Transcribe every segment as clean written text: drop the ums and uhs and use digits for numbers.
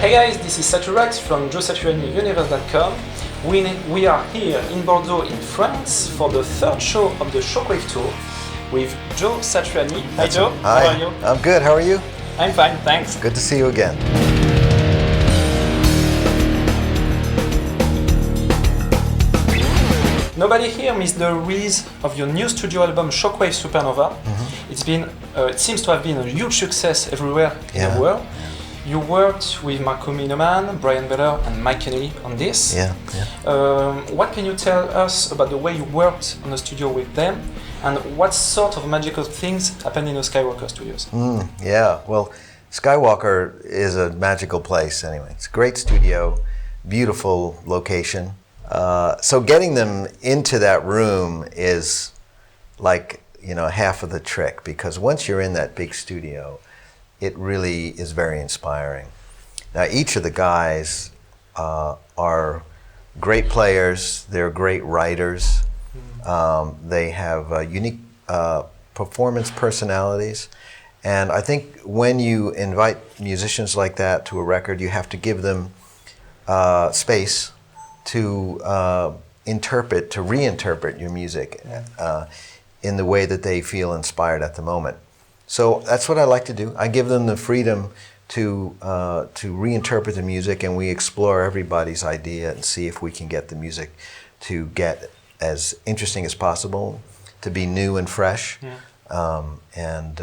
Hey guys, this is Saturax from JoeSatrianiUniverse.com. We are here in Bordeaux in France for the third show of the Shockwave Tour with Joe Satriani. Hi Joe, Hi. How are you? I'm good, how are you? I'm fine, thanks. Good to see you again. Nobody here missed the release of your new studio album Shockwave Supernova. It seems to have been a huge success everywhere in the world. You worked with Marco Minoman, Brian Beller and Mike Kennedy on this. What can you tell us about the way you worked on the studio with them and what sort of magical things happened in the Skywalker Studios? Well, Skywalker is a magical place anyway. It's a great studio, beautiful location. So getting them into that room is like, half of the trick, because once you're in that big studio, it really is very inspiring. Now, each of the guys are great players, they're great writers, they have unique performance personalities, and I think when you invite musicians like that to a record, you have to give them space to reinterpret your music in the way that they feel inspired at the moment. So that's what I like to do. I give them the freedom to reinterpret the music, and we explore everybody's idea and see if we can get the music to get as interesting as possible, to be new and fresh. And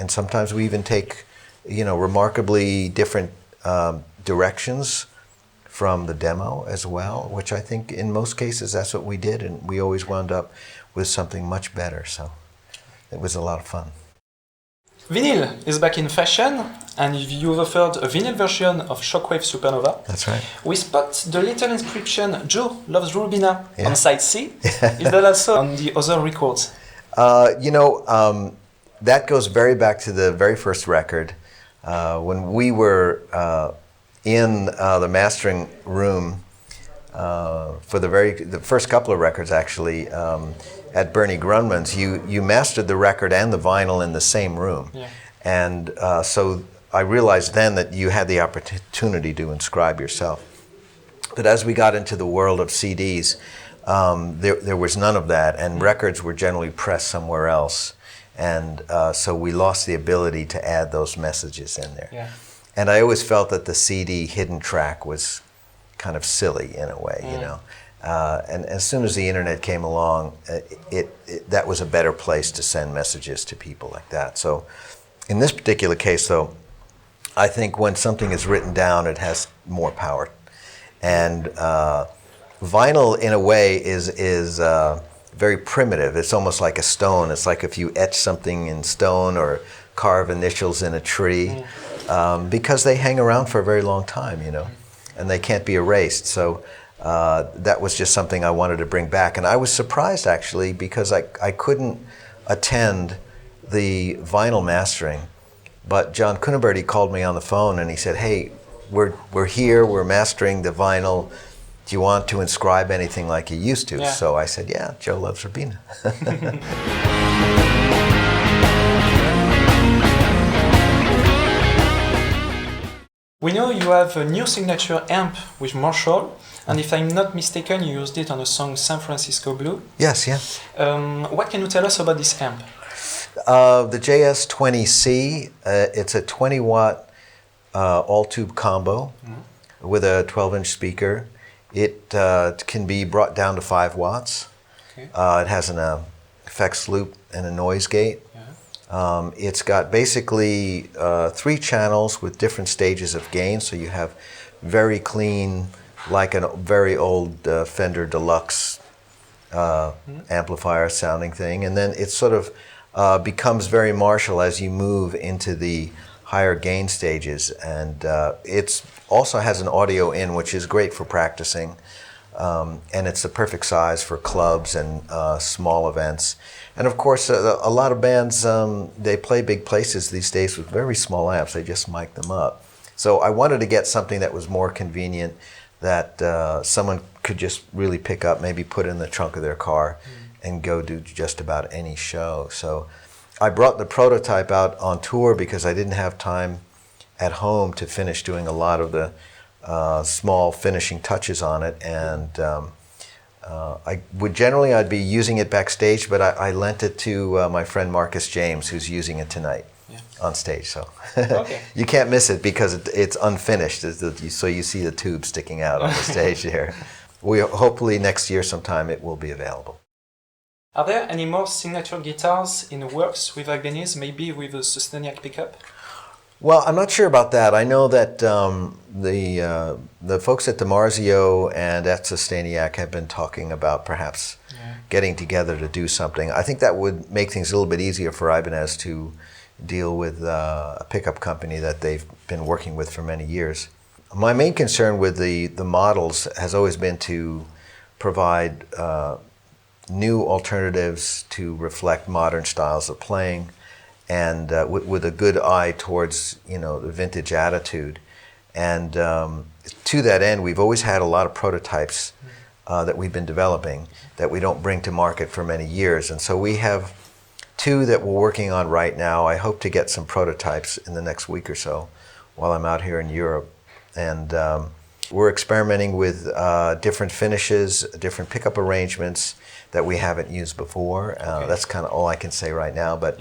sometimes we even take, remarkably different directions from the demo as well, which I think in most cases that's what we did, and we always wound up with something much better. So it was a lot of fun. Vinyl is back in fashion, and you've offered a vinyl version of Shockwave Supernova. That's right. We spot the little inscription, Joe loves Rubina, on side C. Is that also on the other records? That goes very back to the very first record. When we were in the mastering room for the first couple of records, actually, at Bernie Grunman's, you mastered the record and the vinyl in the same room. And so I realized then that you had the opportunity to inscribe yourself. But as we got into the world of CDs, there was none of that, and records were generally pressed somewhere else. And so we lost the ability to add those messages in there. And I always felt that the CD hidden track was kind of silly in a way, And as soon as the internet came along, that was a better place to send messages to people like that. So in this particular case, though, I think when something is written down, it has more power. And vinyl, in a way, is very primitive. It's almost like a stone. It's like if you etch something in stone or carve initials in a tree, because they hang around for a very long time, and they can't be erased. So that was just something I wanted to bring back. And I was surprised, actually, because I couldn't attend the vinyl mastering. But John Cuniberti called me on the phone and he said, hey, we're here, we're mastering the vinyl. Do you want to inscribe anything like you used to? So I said, yeah, Joe loves Rubina. We know you have a new signature amp with Marshall, and if I'm not mistaken, you used it on the song San Francisco Blue. Yes. What can you tell us about this amp? The JS20C, it's a 20-watt all-tube combo with a 12-inch speaker. It can be brought down to 5 watts. It has an effects loop and a noise gate. It's got basically 3 channels with different stages of gain, so you have very clean, like a very old Fender Deluxe amplifier sounding thing, and then it sort of becomes very Marshall as you move into the higher gain stages, and it also has an audio in, which is great for practicing, and it's the perfect size for clubs and small events. And of course, a lot of bands, they play big places these days with very small amps. They just mic them up. So I wanted to get something that was more convenient, that someone could just really pick up, maybe put in the trunk of their car and go do just about any show. So I brought the prototype out on tour because I didn't have time at home to finish doing a lot of the small finishing touches on it. And I'd be using it backstage, but I lent it to my friend Marcus James, who's using it tonight on stage. So Okay. you can't miss it because it's unfinished. So you see the tube sticking out on the stage there. Hopefully next year sometime it will be available. Are there any more signature guitars in the works with Ibanez, maybe with a Susteniac pickup? Well, I'm not sure about that. I know that the folks at DiMarzio and at Susteniac have been talking about perhaps getting together to do something. I think that would make things a little bit easier for Ibanez to deal with a pickup company that they've been working with for many years. My main concern with the models has always been to provide new alternatives to reflect modern styles of playing, and with a good eye towards the vintage attitude. And to that end, we've always had a lot of prototypes that we've been developing that we don't bring to market for many years. And so we have 2 that we're working on right now. I hope to get some prototypes in the next week or so while I'm out here in Europe. And we're experimenting with different finishes, different pickup arrangements that we haven't used before. That's kind of all I can say right now, but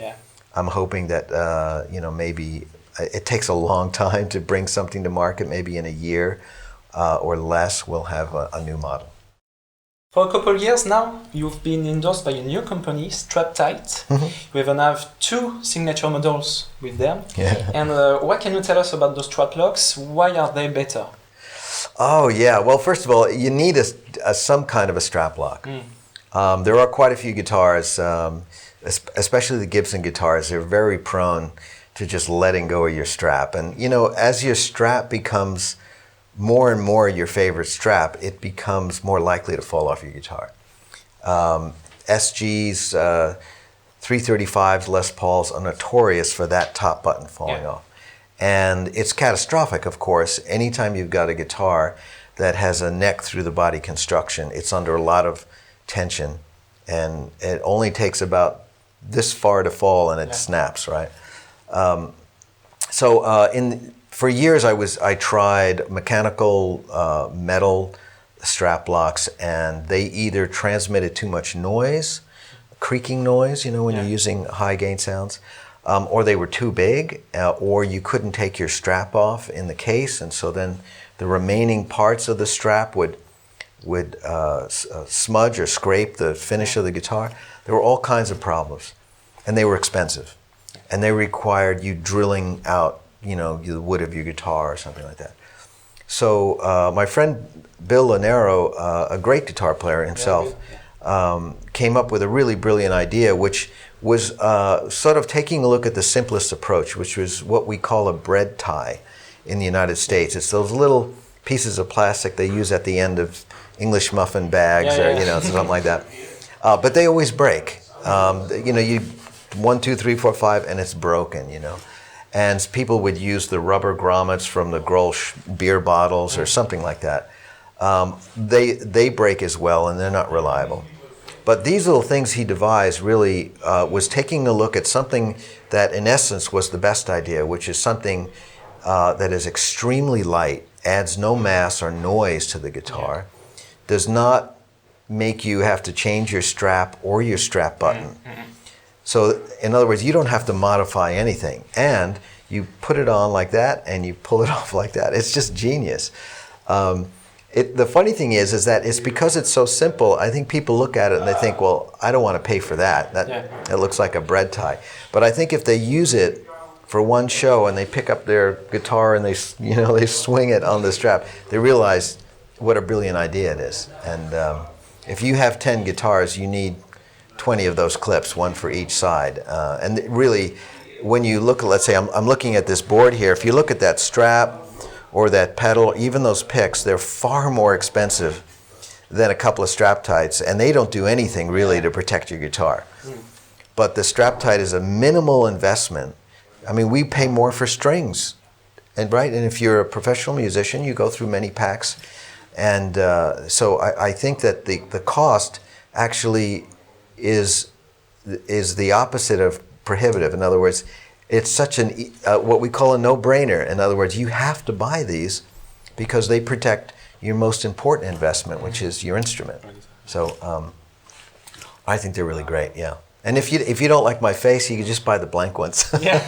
I'm hoping that maybe it takes a long time to bring something to market. Maybe in a year or less we'll have a new model. For a couple of years now, you've been endorsed by a new company, Strap Tight. You even have 2 signature models with them. And what can you tell us about those strap locks? Why are they better? Oh yeah, well first of all, you need some kind of a strap lock. There are quite a few guitars, especially the Gibson guitars, they're very prone to just letting go of your strap. And as your strap becomes more and more your favorite strap, it becomes more likely to fall off your guitar. SGs, 335s, Les Pauls are notorious for that top button falling off. And it's catastrophic, of course. Anytime you've got a guitar that has a neck through the body construction, it's under a lot of tension, and it only takes about this far to fall and it snaps, right? For years I tried mechanical metal strap locks, and they either transmitted too much noise, creaking noise, when you're using high gain sounds, or they were too big, or you couldn't take your strap off in the case, and so then the remaining parts of the strap would smudge or scrape the finish of the guitar. There were all kinds of problems, and they were expensive, and they required you drilling out the wood of your guitar or something like that. So my friend Bill Lanero, a great guitar player himself, came up with a really brilliant idea, which was sort of taking a look at the simplest approach, which was what we call a bread tie in the United States. It's those little pieces of plastic they use at the end of English muffin bags or something like that. But they always break. You 1, 2, 3, 4, 5, and it's broken. And people would use the rubber grommets from the Grolsch beer bottles or something like that. They break as well, and they're not reliable. But these little things he devised really was taking a look at something that in essence was the best idea, which is something that is extremely light, adds no mass or noise to the guitar, does not make you have to change your strap or your strap button. So in other words, you don't have to modify anything, and you put it on like that and you pull it off like that. It's just genius. The funny thing is that it's because it's so simple. I think people look at it and they think, well, I don't want to pay for that. It looks like a bread tie. But I think if they use it for one show and they pick up their guitar and they swing it on the strap, they realize what a brilliant idea it is. And if you have 10 guitars, you need 20 of those clips, one for each side. And really, when you look, let's say I'm looking at this board here, if you look at that strap or that pedal, even those picks, they're far more expensive than a couple of strap tights, and they don't do anything really to protect your guitar. But the strap tight is a minimal investment. I mean, we pay more for strings, and if you're a professional musician, you go through many packs. And so I think that the cost actually is the opposite of prohibitive. In other words, it's such an what we call a no-brainer. In other words, you have to buy these because they protect your most important investment, which is your instrument. So I think they're really great. Yeah. And if you don't like my face, you can just buy the blank ones. Yeah.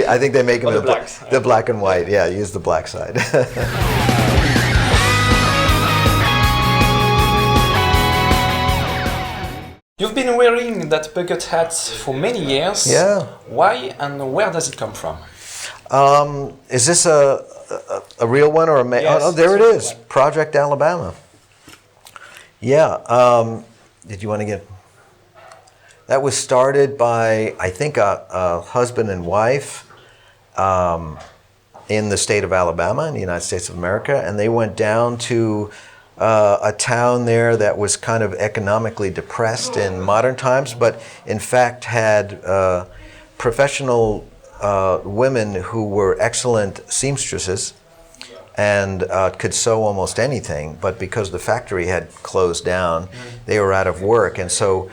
I think they make them the black and white. Yeah, use the black side. You've been wearing that bucket hat for many years. Yeah. Why and where does it come from? Is this a real one or a? Yes, oh, there it it's a is. real one. Project Alabama. Yeah. Did you want to get? That was started by, I think, a husband and wife in the state of Alabama in the United States of America, and they went down to a town there that was kind of economically depressed in modern times, but in fact had professional women who were excellent seamstresses and could sew almost anything, but because the factory had closed down, they were out of work, and so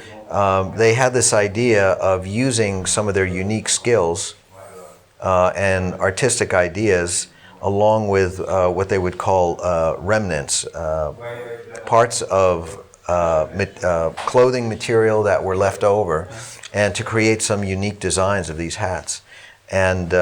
they had this idea of using some of their unique skills and artistic ideas along with what they would call remnants, parts of clothing material that were left over, and to create some unique designs of these hats. And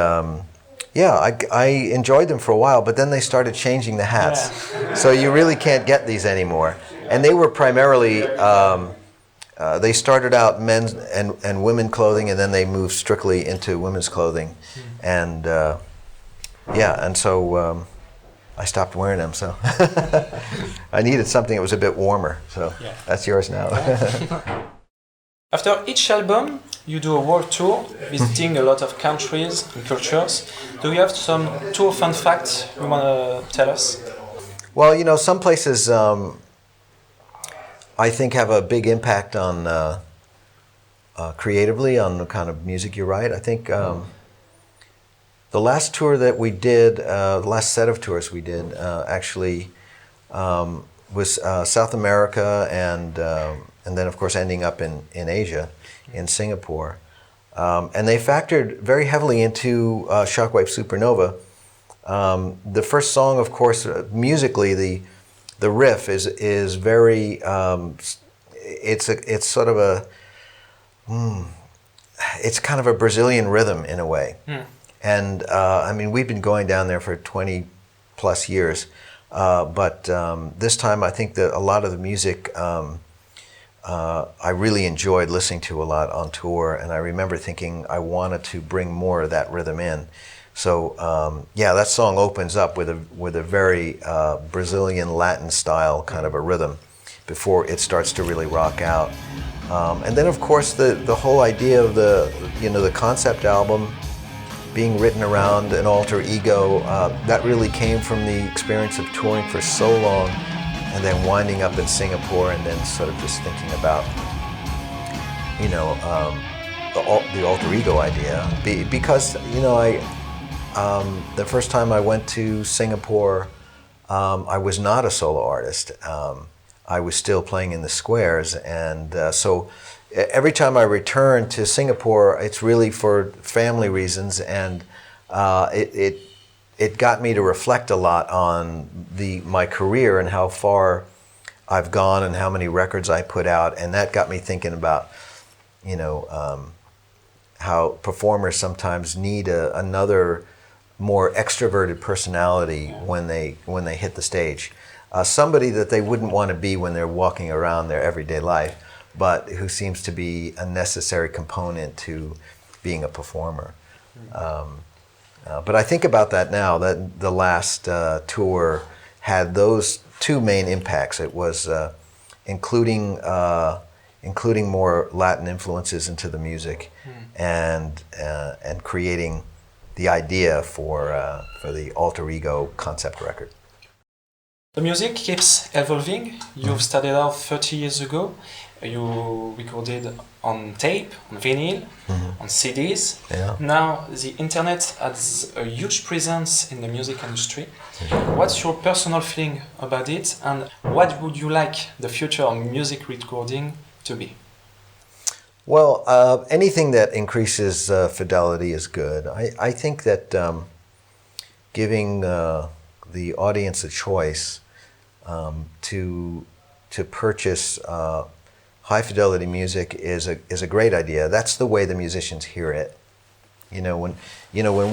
yeah, I enjoyed them for a while, but then they started changing the hats. Yeah. So you really can't get these anymore. And they were primarily, they started out men's and women clothing, and then they moved strictly into women's clothing. And yeah, and so I stopped wearing them, so I needed something that was a bit warmer. So Yeah. that's yours now. After each album, you do a world tour, visiting a lot of countries and cultures. Do you have some tour fun facts you want to tell us? Well, you know, some places I think have a big impact on creatively on the kind of music you write. I think the last tour that we did, the last set of tours we did, actually was South America and then of course ending up in Asia, in Singapore. And they factored very heavily into Shockwave Supernova. The first song, of course, musically, the riff is very, it's sort of a, it's kind of a Brazilian rhythm in a way. And I mean, we've been going down there for 20 plus years, but this time I think that a lot of the music I really enjoyed listening to a lot on tour, and I remember thinking I wanted to bring more of that rhythm in. So yeah, that song opens up with a very Brazilian Latin style kind of a rhythm before it starts to really rock out. And then of course the whole idea of the concept album being written around an alter ego, that really came from the experience of touring for so long and then winding up in Singapore and then sort of just thinking about, you know, the alter ego idea. Because, you know, the first time I went to Singapore, I was not a solo artist. I was still playing in the squares, and so every time I return to Singapore, it's really for family reasons, and it got me to reflect a lot on my career and how far I've gone and how many records I put out, and that got me thinking about, you know, how performers sometimes need another more extroverted personality when they hit the stage. Somebody that they wouldn't want to be when they're walking around their everyday life, but who seems to be a necessary component to being a performer. But I think about that now, that the last tour had those two main impacts. It was including more Latin influences into the music, and creating the idea for the alter ego concept record. The music keeps evolving. You've started out 30 years ago. You recorded on tape, on vinyl, on CDs. Yeah. Now the internet has a huge presence in the music industry. What's your personal feeling about it, and what would you like the future of music recording to be? Well, anything that increases fidelity is good. I think that giving the audience a choice to purchase high fidelity music is a great idea. That's the way the musicians hear it. When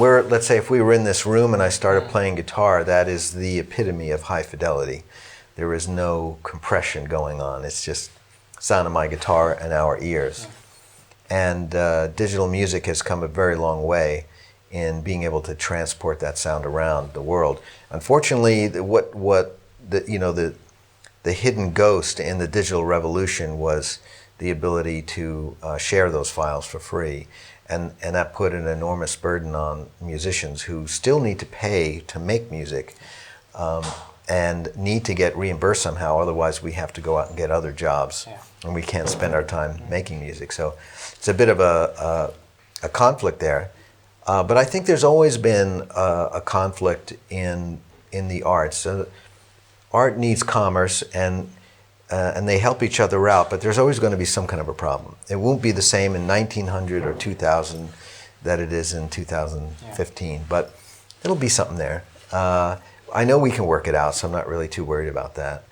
we're, let's say if we were in this room and I started playing guitar, that is the epitome of high fidelity. There is no compression going on. It's just sound of my guitar and our ears. And digital music has come a very long way in being able to transport that sound around the world. Unfortunately, the hidden ghost in the digital revolution was the ability to share those files for free. And that put an enormous burden on musicians who still need to pay to make music and need to get reimbursed somehow. Otherwise, we have to go out and get other jobs, and we can't spend our time making music. So it's a bit of a conflict there. But I think there's always been a conflict in the arts. Art needs commerce, and they help each other out, but there's always going to be some kind of a problem. It won't be the same in 1900 or 2000 that it is in 2015, but it'll be something there. I know we can work it out, so I'm not really too worried about that.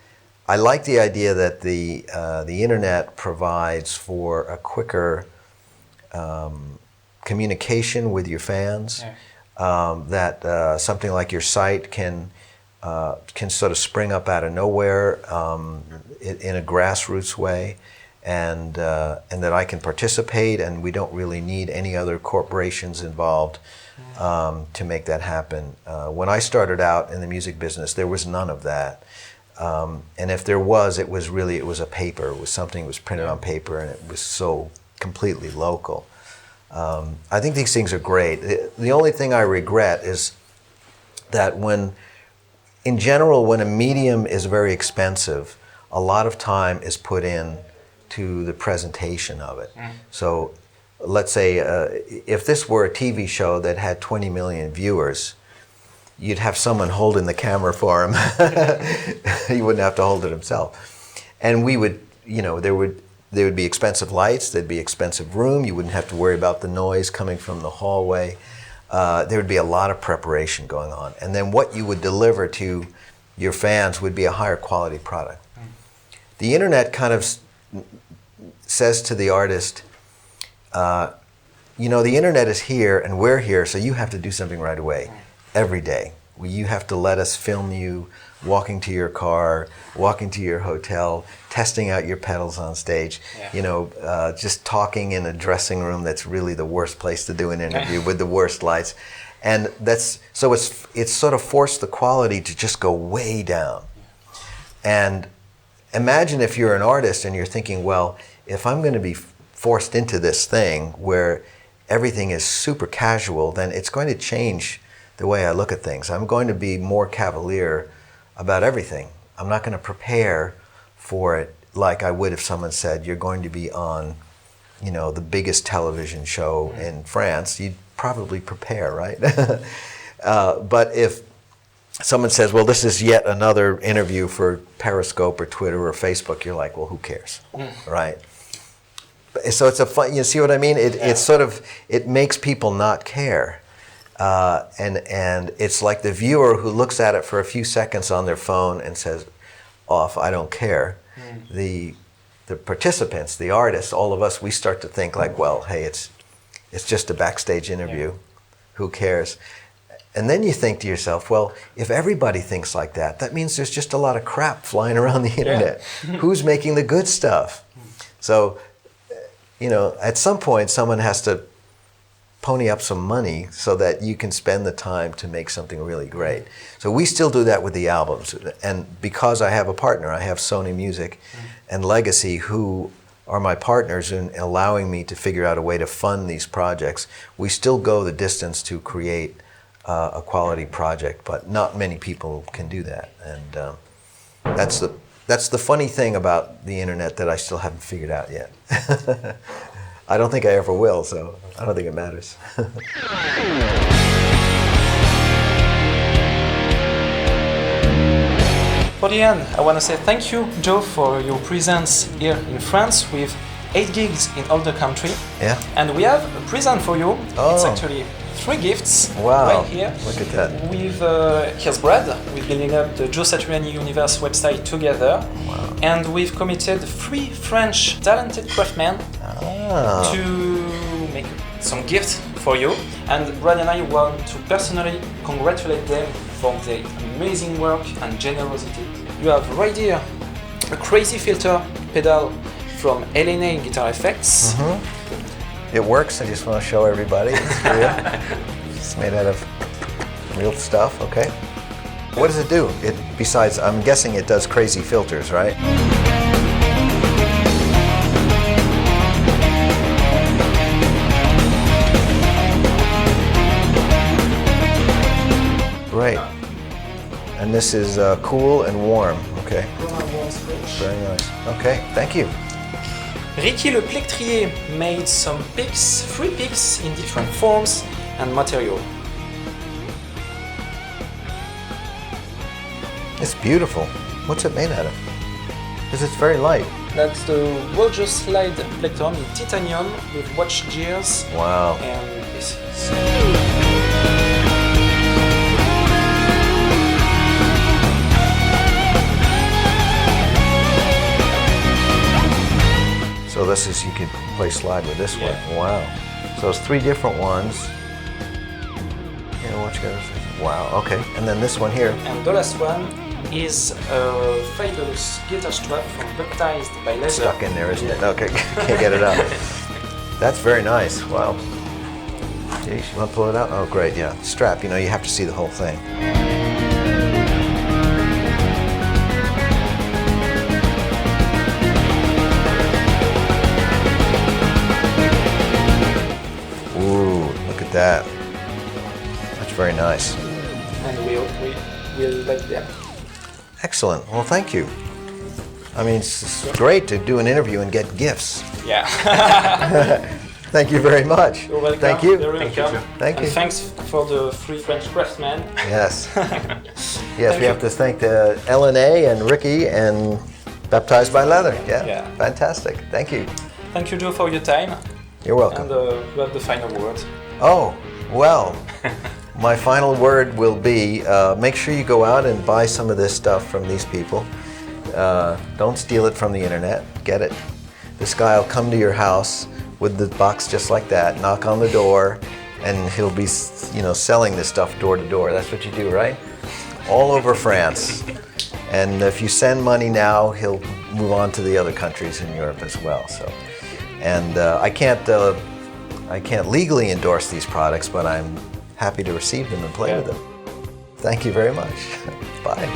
I like the idea that the internet provides for a quicker communication with your fans, that something like your site can sort of spring up out of nowhere in a grassroots way, and that I can participate, and we don't really need any other corporations involved to make that happen. When I started out in the music business, there was none of that. And if there was, it was a paper. It was something that was printed on paper, and it was so completely local. I think these things are great. The only thing I regret is that in general, when a medium is very expensive, a lot of time is put in to the presentation of it. So let's say if this were a TV show that had 20 million viewers, you'd have someone holding the camera for him. He wouldn't have to hold it himself. And we would, there would be expensive lights, there'd be expensive room, you wouldn't have to worry about the noise coming from the hallway. There would be a lot of preparation going on. And then what you would deliver to your fans would be a higher quality product. The internet kind of says to the artist, the internet is here and we're here, so you have to do something right away, every day. You have to let us film you walking to your car, walking to your hotel, testing out your pedals on stage, just talking in a dressing room that's really the worst place to do an interview with the worst lights. And it's sort of forced the quality to just go way down. And imagine if you're an artist and you're thinking, well, if I'm going to be forced into this thing where everything is super casual, then it's going to change the way I look at things. I'm going to be more cavalier about everything. I'm not going to prepare for it like I would if someone said, you're going to be on, the biggest television show in France. You'd probably prepare, right? But if someone says, well, this is yet another interview for Periscope or Twitter or Facebook, you're like, well, who cares, right? So it's a fun, you see what I mean? It's sort of, it makes people not care. And it's like the viewer who looks at it for a few seconds on their phone and says, off, I don't care. The participants, the artists, all of us, we start to think like, well, hey, it's just a backstage interview. Who cares? And then you think to yourself, well, if everybody thinks like that, that means there's just a lot of crap flying around the internet. Who's making the good stuff? So, at some point, someone has to pony up some money so that you can spend the time to make something really great. So we still do that with the albums. And because I have a partner, I have Sony Music and Legacy, who are my partners in allowing me to figure out a way to fund these projects, we still go the distance to create a quality project, but not many people can do that. And that's the funny thing about the internet that I still haven't figured out yet. I don't think I ever will, so I don't think it matters. For the end, I want to say thank you, Joe, for your presence here in France with 8 gigs in all the country. Yeah. And we have a present for you. Oh. It's actually 3 gifts Wow. right here. Look at that. Here's Brad. We're building up the Joe Satriani Universe website together. Wow. And we've committed 3 French talented craftsmen Ah. to make some gifts for you. And Brad and I want to personally congratulate them for their amazing work and generosity. You have right here a crazy filter pedal from LNA Guitar Effects. It works. I just want to show everybody. It's real. It's made out of real stuff. Okay. What does it do? Besides, I'm guessing it does crazy filters, right? Great. And this is cool and warm. Okay. Very nice. Okay. Thank you. Ricky Le Plectrier made some picks, 3 picks in different forms and material. It's beautiful. What's it made out of? Because it's very light. That's the Roger Slide Plectrum in titanium with watch gears. Wow. And this is... So this is, you can play slide with this Yeah. one. Wow. So it's 3 different ones. Yeah, watch guys. Wow, okay. And then this one here. And the last one is a fabulous guitar strap from Baptized by Leather. Stuck in there, isn't it? Okay, can't get it out. That's very nice. Wow. Jeez, you want to pull it out? Oh, great, yeah. Strap, you know, you have to see the whole thing. Ooh, look at that. That's very nice. And we'll let them. Excellent. Well, thank you. I mean, it's great to do an interview and get gifts. Yeah. Thank you very much. You're welcome. Thank you. You're welcome. Thank you. And thanks for the 3 French craftsmen. Yes. Yes, we have to thank the LNA and Ricky and Baptized by Leather. Yeah. Yeah. Fantastic. Thank you. Thank you, Joe, for your time. You're welcome. And you have the final word. Oh, well, my final word will be make sure you go out and buy some of this stuff from these people. Don't steal it from the internet. Get it. This guy will come to your house with the box just like that, knock on the door, and he'll be, you know, selling this stuff door to door. That's what you do, right? All over France. And if you send money now, he'll move on to the other countries in Europe as well. So, and I can't legally endorse these products, but I'm happy to receive them and play with them. Thank you very much. Bye.